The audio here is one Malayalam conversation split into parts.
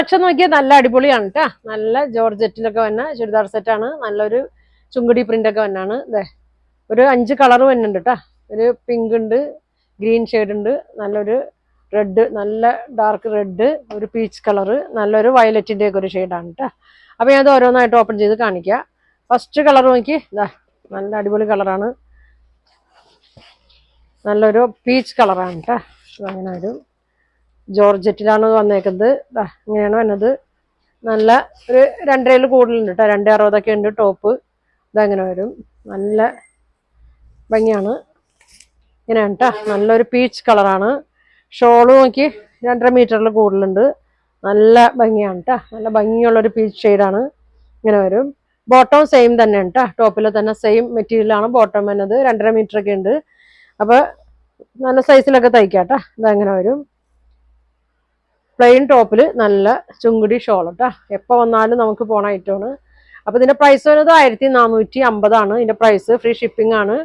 കളക്ഷൻ നോക്കിയാൽ നല്ല അടിപൊളിയാണ് കേട്ടോ. നല്ല ജോർജറ്റിലൊക്കെ വന്ന ചുരിദാർ സെറ്റാണ്. നല്ലൊരു ചുങ്കുടി പ്രിന്റൊക്കെ വന്നാണ്. ഇതേ ഒരു 5 കളർ വരുന്നുണ്ട് കേട്ടോ. ഒരു പിങ്ക് ഉണ്ട്, ഗ്രീൻ ഷെയ്ഡ് ഉണ്ട്, നല്ലൊരു റെഡ്, നല്ല ഡാർക്ക് റെഡ്, ഒരു പീച്ച് കളറ്, നല്ലൊരു വയലറ്റിൻ്റെ ഒക്കെ ഒരു ഷെയ്ഡാണ് കേട്ടോ. അപ്പോൾ ഞാനത് ഓരോന്നായിട്ട് ഓപ്പൺ ചെയ്ത് കാണിക്കാം. ഫസ്റ്റ് കളർ നോക്കി, ഇതാ നല്ല അടിപൊളി കളറാണ്. നല്ലൊരു പീച്ച് കളറാണ് കേട്ടോ. അങ്ങനെ ഒരു ജോർജറ്റിലാണ് വന്നേക്കുന്നത്. ഇങ്ങനെയാണ് വന്നത്. നല്ല ഒരു 2.5 കൂടുതലുണ്ട് കേട്ടോ. 2.60 ഉണ്ട് ടോപ്പ്. ഇതങ്ങനെ വരും. നല്ല ഭംഗിയാണ്. ഇങ്ങനെയാണ് കേട്ടോ. നല്ലൊരു പീച്ച് കളറാണ്. ഷോള് നോക്കി 2.5 മീറ്ററിൽ കൂടുതലുണ്ട്. നല്ല ഭംഗിയാണ് കേട്ടോ. നല്ല ഭംഗിയുള്ളൊരു പീച്ച് ഷെയ്ഡാണ്. ഇങ്ങനെ വരും. ബോട്ടം സെയിം തന്നെയാണ് കേട്ടോ. ടോപ്പിൽ തന്നെ സെയിം മെറ്റീരിയലാണ് ബോട്ടം വരുന്നത്. 2.5 മീറ്ററൊക്കെ ഉണ്ട്. അപ്പോൾ നല്ല സൈസിലൊക്കെ തയ്ക്കാം കേട്ടോ. ഇതങ്ങനെ വരും. പ്ലെയിൻ ടോപ്പിൽ നല്ല ചുങ്കുടി ഷോൾ കേട്ടോ. എപ്പോൾ വന്നാലും നമുക്ക് പോണ ഐറ്റമാണ്. അപ്പോൾ ഇതിൻ്റെ പ്രൈസ് വരുന്നത് 1450 ഇതിൻ്റെ പ്രൈസ്. ഫ്രീ ഷിപ്പിംഗ് ആണ്.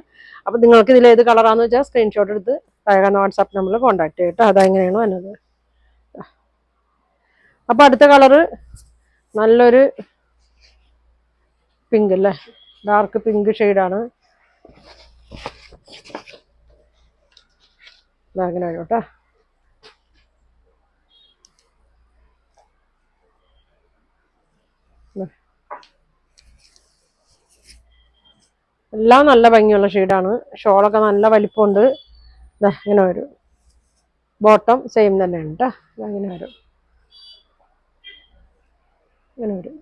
അപ്പോൾ നിങ്ങൾക്ക് ഇതിൽ ഏത് കളറാണെന്ന് വെച്ചാൽ സ്ക്രീൻഷോട്ട് എടുത്ത് താഴെ വാട്സാപ്പ് നമ്പറിൽ കോൺടാക്ട് ചെയ്യട്ടോ. അതെങ്ങനെയാണ് വന്നത്. അപ്പോൾ അടുത്ത കളറ് നല്ലൊരു പിങ്ക് അല്ലേ, ഡാർക്ക് പിങ്ക് ഷെയ്ഡാണ്. അങ്ങനെ കേട്ടോ. എല്ലാം നല്ല ഭംഗിയുള്ള ഷെയ്ഡാണ്. ഷോളൊക്കെ നല്ല വലിപ്പമുണ്ട്. ഇങ്ങനെ വരും. ബോട്ടം സെയിം തന്നെയാണ് കേട്ടോ. അങ്ങനെ വരും. ഇങ്ങനെ വരും.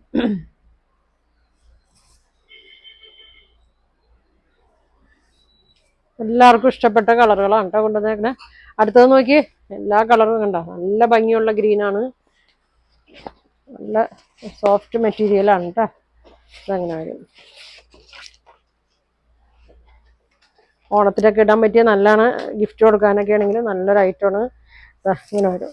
എല്ലാവർക്കും ഇഷ്ടപ്പെട്ട കളറുകളാണ് കേട്ടോ കൊണ്ടുവന്നേക്കണേ. അടുത്തത് നോക്കി, എല്ലാ കളറും കണ്ടോ. നല്ല ഭംഗിയുള്ള ഗ്രീനാണ്. നല്ല സോഫ്റ്റ് മെറ്റീരിയലാണ് കേട്ടോ. ഇതങ്ങനെ വരും. ഓണത്തിനൊക്കെ ഇടാൻ പറ്റിയ നല്ലതാണ്. ഗിഫ്റ്റ് കൊടുക്കാനൊക്കെ ആണെങ്കിൽ നല്ലൊരു ഐറ്റമാണ്. ഇങ്ങനെ വരും.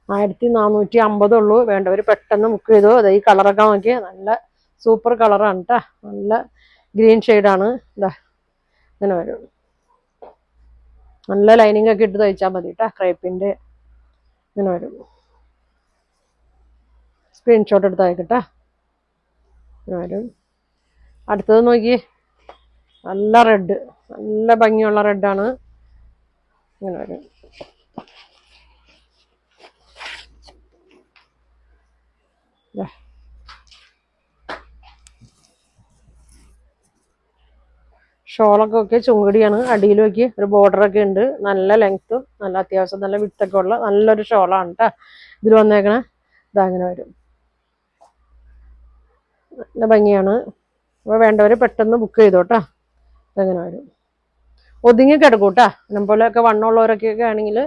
1450 ഉള്ളൂ. വേണ്ടവർ പെട്ടെന്ന് ബുക്ക് ചെയ്തു. അത് ഈ കളറൊക്കെ നോക്കിയാൽ നല്ല സൂപ്പർ കളറാണ് കേട്ടോ. നല്ല ഗ്രീൻ ഷെയ്ഡാണ്. ഇങ്ങനെ വരും. നല്ല ലൈനിങ് ഒക്കെ ഇട്ട് തയ്ച്ചാൽ മതി കേട്ടോ. ക്രേപ്പിൻ്റെ ഇങ്ങനെ വരും. സ്ക്രീൻഷോട്ട് എടുത്ത് അയക്കട്ടെ. ഇങ്ങനെ വരും. അടുത്തത് നോക്കി, നല്ല റെഡ്, നല്ല ഭംഗിയുള്ള റെഡാണ്. ഇങ്ങനെ വരും. ഷോളൊക്കെ ഒക്കെ ചുങ്കടിയാണ്. അടിയിൽ നോക്കി ഒരു ബോർഡറൊക്കെ ഉണ്ട്. നല്ല ലെങ്ത്തും നല്ല അത്യാവശ്യം നല്ല വിട്ടൊക്കെ ഉള്ള നല്ലൊരു ഷോളാണ് കേട്ടോ ഇതിൽ വന്നേക്കണേ. ഇതങ്ങനെ വരും. നല്ല ഭംഗിയാണ്. അപ്പോൾ വേണ്ടവർ പെട്ടെന്ന് ബുക്ക് ചെയ്തോട്ടോ. ഇതങ്ങനെ വരും. ഒതുങ്ങി കിടക്കും കേട്ടോ. നമ്മളെപ്പോലെയൊക്കെ വണ്ണമുള്ളവരൊക്കെ ആണെങ്കിൽ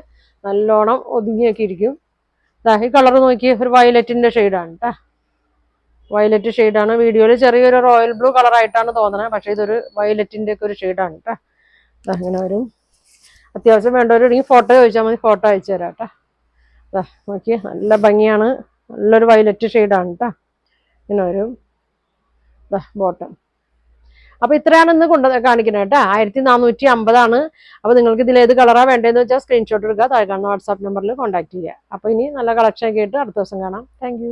നല്ലോണം ഒതുങ്ങിയൊക്കെ ഇരിക്കും. ഈ കളർ നോക്കി, ഒരു വയലറ്റിൻ്റെ ഷെയ്ഡാണ് കേട്ടോ. വയലറ്റ് ഷെയ്ഡാണ്. വീഡിയോയിൽ ചെറിയൊരു റോയൽ ബ്ലൂ കളറായിട്ടാണ് തോന്നുന്നത്. പക്ഷേ ഇതൊരു വയലറ്റിൻ്റെ ഒക്കെ ഒരു ഷെയ്ഡാണ് കേട്ടോ. അങ്ങനെ വരും. അത്യാവശ്യം വേണ്ടവരുണ്ടെങ്കിൽ ഫോട്ടോ ചോദിച്ചാൽ മതി. ഫോട്ടോ അയച്ചു തരാം കേട്ടോ. നോക്കി, നല്ല ഭംഗിയാണ്. നല്ലൊരു വയലറ്റ് ഷെയ്ഡാണ് കേട്ടോ. ഇങ്ങനെ വരും. ബോട്ടം. അപ്പോൾ ഇത്രയാണ് ഇന്ന് കാണിക്കുന്നത് കേട്ടോ. 1450. അപ്പോൾ നിങ്ങൾക്ക് ഇതിൽ ഏത് കളറാണ് വേണ്ടതെന്ന് വെച്ചാൽ സ്ക്രീൻഷോട്ട് എടുക്കുക. താഴെ കാണുന്ന വാട്സാപ്പ് നമ്പറിൽ കോൺടാക്ട് ചെയ്യുക. അപ്പോൾ ഇനി നല്ല കളക്ഷൻ ഒക്കെ ആയിട്ട് അടുത്ത ദിവസം കാണാം. താങ്ക്